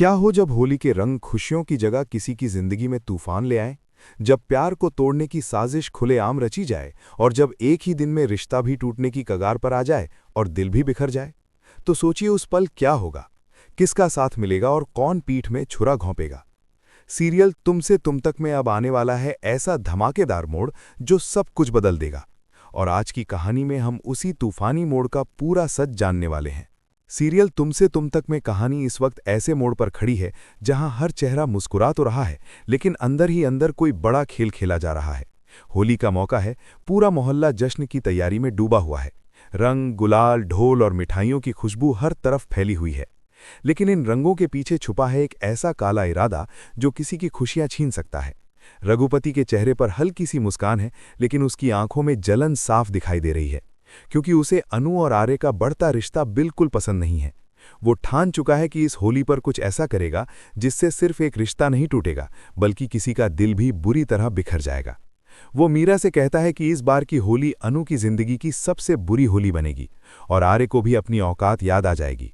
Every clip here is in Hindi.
क्या हो जब होली के रंग खुशियों की जगह किसी की जिंदगी में तूफान ले आए, जब प्यार को तोड़ने की साजिश खुलेआम रची जाए और जब एक ही दिन में रिश्ता भी टूटने की कगार पर आ जाए और दिल भी बिखर जाए। तो सोचिए उस पल क्या होगा, किसका साथ मिलेगा और कौन पीठ में छुरा घोंपेगा। सीरियल तुमसे तुम तक में अब आने वाला है ऐसा धमाकेदार मोड़ जो सब कुछ बदल देगा। और आज की कहानी में हम उसी तूफानी मोड़ का पूरा सच जानने वाले हैं। सीरियल तुमसे तुम तक में कहानी इस वक्त ऐसे मोड़ पर खड़ी है जहां हर चेहरा मुस्कुरा तो रहा है, लेकिन अंदर ही अंदर कोई बड़ा खेल खेला जा रहा है। होली का मौका है, पूरा मोहल्ला जश्न की तैयारी में डूबा हुआ है। रंग, गुलाल, ढोल और मिठाइयों की खुशबू हर तरफ फैली हुई है। लेकिन इन रंगों के पीछे छुपा है एक ऐसा काला इरादा जो किसी की खुशियां छीन सकता है। रघुपति के चेहरे पर हल्की सी मुस्कान है, लेकिन उसकी आंखों में जलन साफ दिखाई दे रही है, क्योंकि उसे अनु और आर्य का बढ़ता रिश्ता बिल्कुल पसंद नहीं है। वो ठान चुका है कि इस होली पर कुछ ऐसा करेगा जिससे सिर्फ एक रिश्ता नहीं टूटेगा, बल्कि किसी का दिल भी बुरी तरह बिखर जाएगा। वो मीरा से कहता है कि इस बार की होली अनु की जिंदगी की सबसे बुरी होली बनेगी और आर्य को भी अपनी औकात याद आ जाएगी।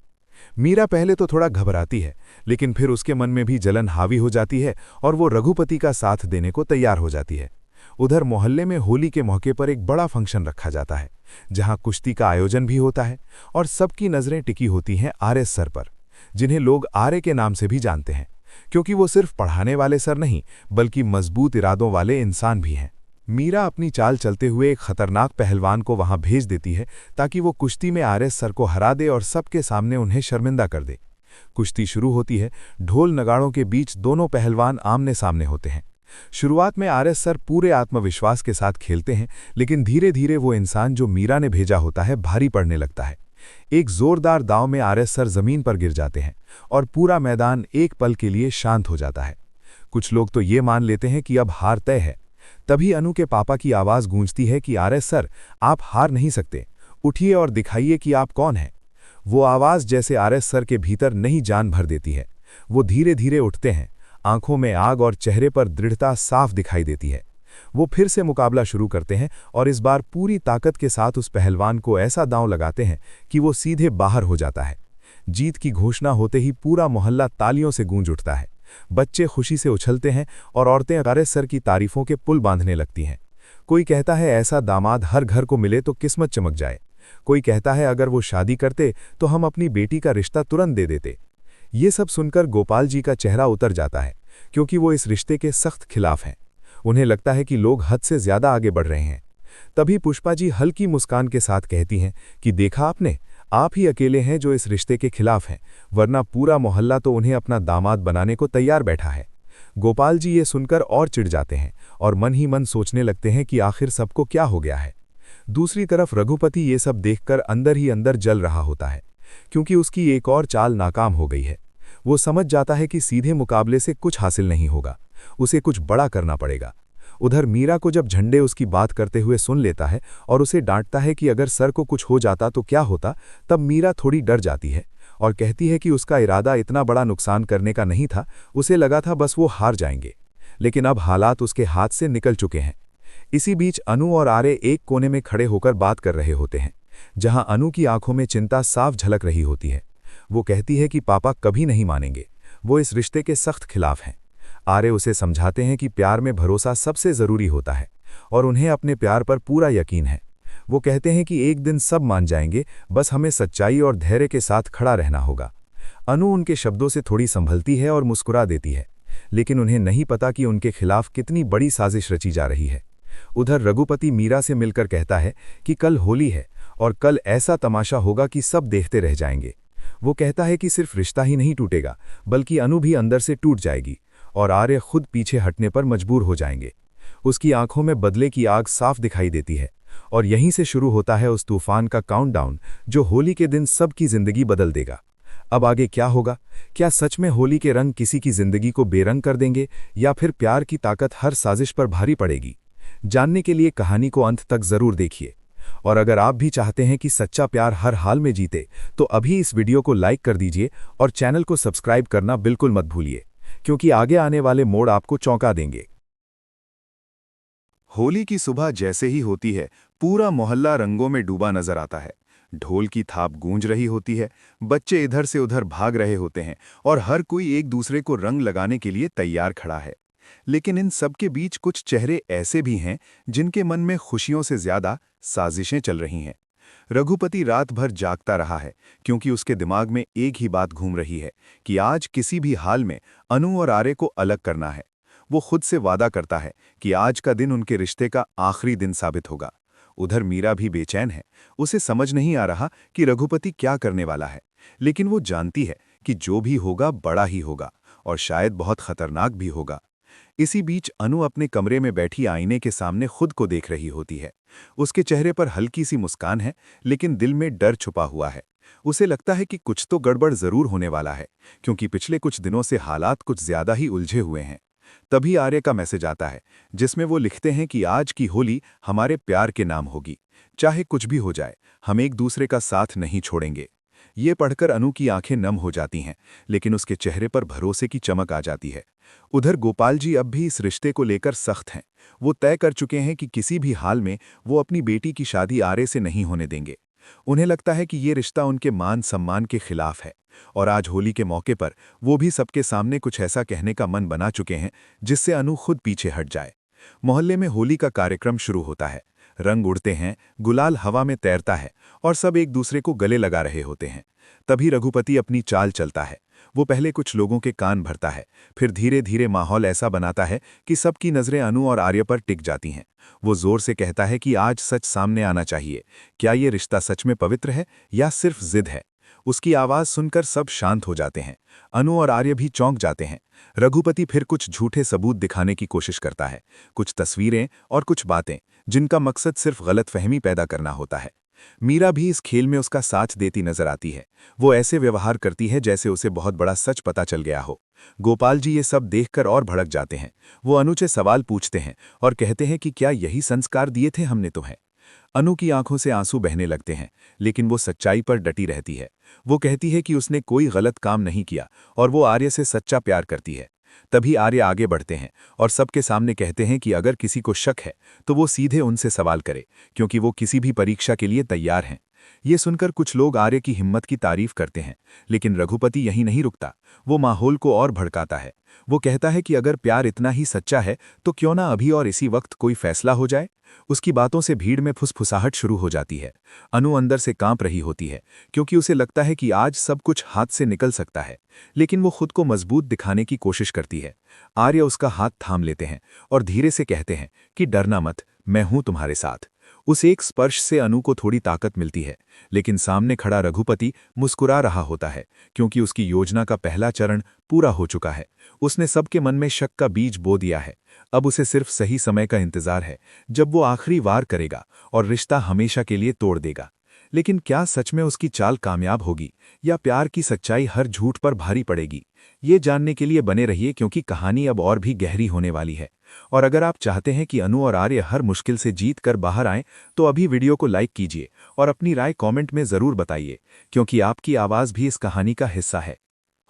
मीरा पहले तो थोड़ा घबराती है, लेकिन फिर उसके मन में भी जलन हावी हो जाती है और वो रघुपति का साथ देने को तैयार हो जाती है। उधर मोहल्ले में होली के मौके पर एक बड़ा फंक्शन रखा जाता है, जहां कुश्ती का आयोजन भी होता है और सबकी नजरें टिकी होती हैं आर्य सर पर, जिन्हें लोग आर्य के नाम से भी जानते हैं, क्योंकि वो सिर्फ पढ़ाने वाले सर नहीं बल्कि मजबूत इरादों वाले इंसान भी हैं। मीरा अपनी चाल चलते हुए एक खतरनाक पहलवान को वहां भेज देती है ताकि वो कुश्ती में आर्य सर को हरा दे और सबके सामने उन्हें शर्मिंदा कर दे। कुश्ती शुरू होती है। ढोल नगाड़ों के बीच दोनों पहलवान आमने सामने होते हैं। शुरुआत में आर्य सर पूरे आत्मविश्वास के साथ खेलते हैं, लेकिन धीरे धीरे वो इंसान जो मीरा ने भेजा होता है भारी पड़ने लगता है। एक जोरदार दांव में आर्य सर जमीन पर गिर जाते हैं और पूरा मैदान एक पल के लिए शांत हो जाता है। कुछ लोग तो ये मान लेते हैं कि अब हार तय है। तभी अनु के पापा की आवाज गूंजती है कि आर्य सर, आप हार नहीं सकते, उठिए और दिखाइए कि आप कौन हैं। वो आवाज जैसे आर्य सर के भीतर नई जान भर देती है। वो धीरे धीरे उठते हैं, आंखों में आग और चेहरे पर दृढ़ता साफ दिखाई देती है। वो फिर से मुकाबला शुरू करते हैं और इस बार पूरी ताकत के साथ उस पहलवान को ऐसा दांव लगाते हैं कि वो सीधे बाहर हो जाता है। जीत की घोषणा होते ही पूरा मोहल्ला तालियों से गूंज उठता है। बच्चे खुशी से उछलते हैं और औरतें आर्य सर की तारीफों के पुल बांधने लगती हैं। कोई कहता है ऐसा दामाद हर घर को मिले तो किस्मत चमक जाए। कोई कहता है अगर वो शादी करते तो हम अपनी बेटी का रिश्ता तुरंत दे देते। ये सब सुनकर गोपाल जी का चेहरा उतर जाता है, क्योंकि वो इस रिश्ते के सख्त खिलाफ हैं। उन्हें लगता है कि लोग हद से ज्यादा आगे बढ़ रहे हैं। तभी पुष्पा जी हल्की मुस्कान के साथ कहती हैं कि देखा आपने, आप ही अकेले हैं जो इस रिश्ते के खिलाफ हैं, वरना पूरा मोहल्ला तो उन्हें अपना दामाद बनाने को तैयार बैठा है। गोपाल जी ये सुनकर और चिढ़ जाते हैं और मन ही मन सोचने लगते हैं कि आखिर सबको क्या हो गया है। दूसरी तरफ रघुपति ये सब देखकर अंदर ही अंदर जल रहा होता है, क्योंकि उसकी एक और चाल नाकाम हो गई है। वो समझ जाता है कि सीधे मुकाबले से कुछ हासिल नहीं होगा, उसे कुछ बड़ा करना पड़ेगा। उधर मीरा को जब झंडे उसकी बात करते हुए सुन लेता है और उसे डांटता है कि अगर सर को कुछ हो जाता तो क्या होता, तब मीरा थोड़ी डर जाती है और कहती है कि उसका इरादा इतना बड़ा नुकसान करने का नहीं था, उसे लगा था बस वो हार जाएंगे। लेकिन अब हालात उसके हाथ से निकल चुके हैं। इसी बीच अनु और आर्य एक कोने में खड़े होकर बात कर रहे होते हैं, जहां अनु की आंखों में चिंता साफ झलक रही होती है। वो कहती है कि पापा कभी नहीं मानेंगे, वो इस रिश्ते के सख्त खिलाफ हैं। आर्य उसे समझाते हैं कि प्यार में भरोसा सबसे जरूरी होता है और उन्हें अपने प्यार पर पूरा यकीन है। वो कहते हैं कि एक दिन सब मान जाएंगे, बस हमें सच्चाई और धैर्य के साथ खड़ा रहना होगा। अनु उनके शब्दों से थोड़ी संभलती है और मुस्कुरा देती है, लेकिन उन्हें नहीं पता कि उनके खिलाफ कितनी बड़ी साजिश रची जा रही है। उधर रघुपति मीरा से मिलकर कहता है कि कल होली है और कल ऐसा तमाशा होगा कि सब देखते रह जाएंगे। वो कहता है कि सिर्फ रिश्ता ही नहीं टूटेगा, बल्कि अनु भी अंदर से टूट जाएगी और आर्य खुद पीछे हटने पर मजबूर हो जाएंगे। उसकी आंखों में बदले की आग साफ दिखाई देती है और यहीं से शुरू होता है उस तूफान का काउंटडाउन जो होली के दिन सबकी जिंदगी बदल देगा। अब आगे क्या होगा? क्या सच में होली के रंग किसी की जिंदगी को बेरंग कर देंगे, या फिर प्यार की ताकत हर साजिश पर भारी पड़ेगी? जानने के लिए कहानी को अंत तक जरूर देखिए। और अगर आप भी चाहते हैं कि सच्चा प्यार हर हाल में जीते, तो अभी इस वीडियो को लाइक कर दीजिए और चैनल को सब्सक्राइब करना बिल्कुल मत भूलिए, क्योंकि आगे आने वाले मोड़ आपको चौंका देंगे। होली की सुबह जैसे ही होती है, पूरा मोहल्ला रंगों में डूबा नजर आता है। ढोल की थाप गूंज रही होती है, बच्चे इधर से उधर भाग रहे होते हैं और हर कोई एक दूसरे को रंग लगाने के लिए तैयार खड़ा है। लेकिन इन सब के बीच कुछ चेहरे ऐसे भी हैं जिनके मन में खुशियों से ज्यादा साजिशें चल रही हैं। रघुपति रात भर जागता रहा है क्योंकि उसके दिमाग में एक ही बात घूम रही है कि आज किसी भी हाल में अनु और आर्य को अलग करना है। वो खुद से वादा करता है कि आज का दिन उनके रिश्ते का आखिरी दिन साबित होगा। उधर मीरा भी बेचैन है। उसे समझ नहीं आ रहा कि रघुपति क्या करने वाला है, लेकिन वो जानती है कि जो भी होगा बड़ा ही होगा और शायद बहुत खतरनाक भी होगा। इसी बीच अनु अपने कमरे में बैठी आईने के सामने खुद को देख रही होती है। उसके चेहरे पर हल्की सी मुस्कान है, लेकिन दिल में डर छुपा हुआ है। उसे लगता है कि कुछ तो गड़बड़ जरूर होने वाला है, क्योंकि पिछले कुछ दिनों से हालात कुछ ज्यादा ही उलझे हुए हैं। तभी आर्य का मैसेज आता है, जिसमें वो लिखते हैं कि आज की होली हमारे प्यार के नाम होगी। चाहे कुछ भी हो जाए, हम एक दूसरे का साथ नहीं छोड़ेंगे। ये पढ़कर अनु की आंखें नम हो जाती हैं, लेकिन उसके चेहरे पर भरोसे की चमक आ जाती है। उधर गोपाल जी अब भी इस रिश्ते को लेकर सख्त हैं। वो तय कर चुके हैं कि किसी भी हाल में वो अपनी बेटी की शादी आर्य से नहीं होने देंगे। उन्हें लगता है कि ये रिश्ता उनके मान सम्मान के खिलाफ है, और आज होली के मौके पर वो भी सबके सामने कुछ ऐसा कहने का मन बना चुके हैं जिससे अनु खुद पीछे हट जाए। मोहल्ले में होली का कार्यक्रम शुरू होता है। रंग उड़ते हैं, गुलाल हवा में तैरता है और सब एक दूसरे को गले लगा रहे होते हैं। तभी रघुपति अपनी चाल चलता है। वो पहले कुछ लोगों के कान भरता है, फिर धीरे धीरे माहौल ऐसा बनाता है कि सबकी नजरें अनु और आर्य पर टिक जाती हैं। वो जोर से कहता है कि आज सच सामने आना चाहिए। क्या ये रिश्ता सच में पवित्र है या सिर्फ जिद है? उसकी आवाज सुनकर सब शांत हो जाते हैं। अनु और आर्य भी चौंक जाते हैं। रघुपति फिर कुछ झूठे सबूत दिखाने की कोशिश करता है, कुछ तस्वीरें और कुछ बातें जिनका मकसद सिर्फ गलतफहमी पैदा करना होता है। मीरा भी इस खेल में उसका साथ देती नजर आती है। वो ऐसे व्यवहार करती है जैसे उसे बहुत बड़ा सच पता चल गया हो। गोपाल जी ये सब देखकर और भड़क जाते हैं। वो अनु से सवाल पूछते हैं और कहते हैं कि क्या यही संस्कार दिए थे हमने तुम्हें? अनु की आंखों से आंसू बहने लगते हैं, लेकिन वो सच्चाई पर डटी रहती है। वो कहती है कि उसने कोई गलत काम नहीं किया और वो आर्य से सच्चा प्यार करती है। तभी आर्य आगे बढ़ते हैं और सबके सामने कहते हैं कि अगर किसी को शक है तो वो सीधे उनसे सवाल करे, क्योंकि वो किसी भी परीक्षा के लिए तैयार हैं। ये सुनकर कुछ लोग आर्य की हिम्मत की तारीफ करते हैं, लेकिन रघुपति यहीं नहीं रुकता। वो माहौल को और भड़काता है। वो कहता है कि अगर प्यार इतना ही सच्चा है तो क्यों ना अभी और इसी वक्त कोई फैसला हो जाए। उसकी बातों से भीड़ में फुसफुसाहट शुरू हो जाती है। अनु अंदर से कांप रही होती है, क्योंकि उसे लगता है कि आज सब कुछ हाथ से निकल सकता है, लेकिन वो खुद को मजबूत दिखाने की कोशिश करती है। आर्य उसका हाथ थाम लेते हैं और धीरे से कहते हैं कि डरना मत, मैं हूं तुम्हारे साथ। उस एक स्पर्श से अनु को थोड़ी ताकत मिलती है, लेकिन सामने खड़ा रघुपति मुस्कुरा रहा होता है, क्योंकि उसकी योजना का पहला चरण पूरा हो चुका है। उसने सबके मन में शक का बीज बो दिया है। अब उसे सिर्फ सही समय का इंतजार है, जब वो आखिरी वार करेगा और रिश्ता हमेशा के लिए तोड़ देगा। लेकिन क्या सच में उसकी चाल कामयाब होगी, या प्यार की सच्चाई हर झूठ पर भारी पड़ेगी? ये जानने के लिए बने रहिए, क्योंकि कहानी अब और भी गहरी होने वाली है। और अगर आप चाहते हैं कि अनु और आर्य हर मुश्किल से जीत कर बाहर आएं, तो अभी वीडियो को लाइक कीजिए और अपनी राय कमेंट में जरूर बताइए, क्योंकि आपकी आवाज भी इस कहानी का हिस्सा है।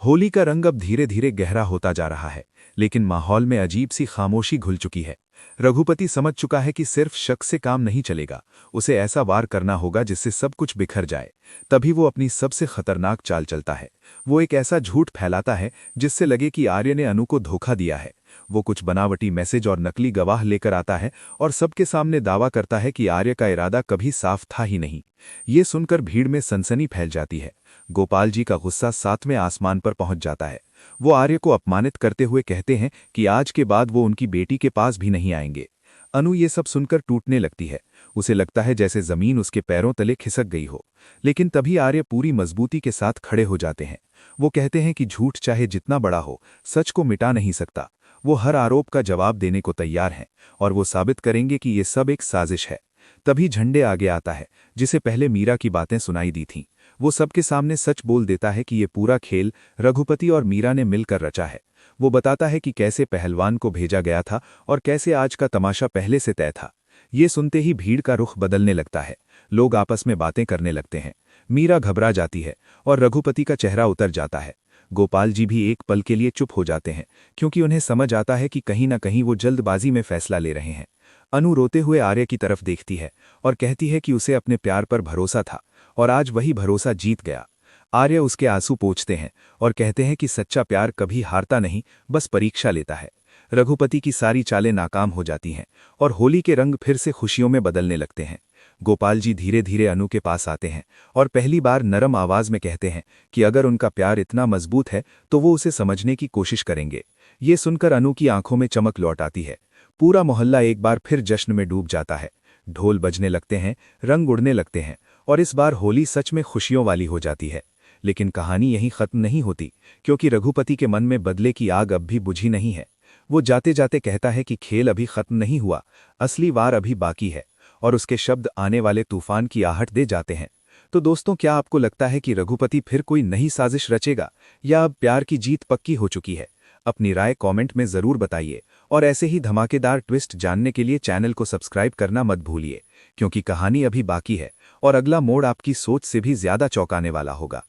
होली का रंग अब धीरे धीरे गहरा होता जा रहा है, लेकिन माहौल में अजीब सी खामोशी घुल चुकी है। रघुपति समझ चुका है कि सिर्फ शक से काम नहीं चलेगा, उसे ऐसा वार करना होगा जिससे सब कुछ बिखर जाए। तभी वो अपनी सबसे खतरनाक चाल चलता है। वो एक ऐसा झूठ फैलाता है जिससे लगे कि आर्य ने अनु को धोखा दिया है। वो कुछ बनावटी मैसेज और नकली गवाह लेकर आता है और सबके सामने दावा करता है कि आर्य का इरादा कभी साफ था ही नहीं। ये सुनकर भीड़ में सनसनी फैल जाती है। गोपाल जी का गुस्सा सातवें आसमान पर पहुंच जाता है। वो आर्य को अपमानित करते हुए कहते हैं कि आज के बाद वो उनकी बेटी के पास भी नहीं आएंगे। अनु ये सब सुनकर टूटने लगती है। उसे लगता है जैसे जमीन उसके पैरों तले खिसक गई हो। लेकिन तभी आर्य पूरी मजबूती के साथ खड़े हो जाते हैं। वो कहते हैं कि झूठ चाहे जितना बड़ा हो, सच को मिटा नहीं सकता। वो हर आरोप का जवाब देने को तैयार हैं और वो साबित करेंगे कि ये सब एक साजिश है। तभी झंडे आगे आता है, जिसे पहले मीरा की बातें सुनाई दी थीं। वो सबके सामने सच बोल देता है कि ये पूरा खेल रघुपति और मीरा ने मिलकर रचा है। वो बताता है कि कैसे पहलवान को भेजा गया था और कैसे आज का तमाशा पहले से तय था। ये सुनते ही भीड़ का रुख बदलने लगता है। लोग आपस में बातें करने लगते हैं। मीरा घबरा जाती है और रघुपति का चेहरा उतर जाता है। गोपाल जी भी एक पल के लिए चुप हो जाते हैं, क्योंकि उन्हें समझ आता है कि कहीं ना कहीं वो जल्दबाजी में फैसला ले रहे हैं। अनु रोते हुए आर्य की तरफ देखती है और कहती है कि उसे अपने प्यार पर भरोसा था और आज वही भरोसा जीत गया। आर्य उसके आंसू पोंछते हैं और कहते हैं कि सच्चा प्यार कभी हारता नहीं, बस परीक्षा लेता है। रघुपति की सारी चालें नाकाम हो जाती हैं और होली के रंग फिर से खुशियों में बदलने लगते हैं। गोपाल जी धीरे धीरे अनु के पास आते हैं और पहली बार नरम आवाज में कहते हैं कि अगर उनका प्यार इतना मजबूत है तो वो उसे समझने की कोशिश करेंगे। ये सुनकर अनु की आंखों में चमक लौट आती है। पूरा मोहल्ला एक बार फिर जश्न में डूब जाता है। ढोल बजने लगते हैं, रंग उड़ने लगते हैं और इस बार होली सच में खुशियों वाली हो जाती है। लेकिन कहानी यहीं खत्म नहीं होती, क्योंकि रघुपति के मन में बदले की आग अब भी बुझी नहीं है। वो जाते जाते कहता है कि खेल अभी खत्म नहीं हुआ, असली वार अभी बाकी है, और उसके शब्द आने वाले तूफान की आहट दे जाते हैं। तो दोस्तों, क्या आपको लगता है कि रघुपति फिर कोई नई साजिश रचेगा या अब प्यार की जीत पक्की हो चुकी है? अपनी राय कमेंट में जरूर बताइए और ऐसे ही धमाकेदार ट्विस्ट जानने के लिए चैनल को सब्सक्राइब करना मत भूलिए, क्योंकि कहानी अभी बाकी है और अगला मोड़ आपकी सोच से भी ज्यादा चौंकाने वाला होगा।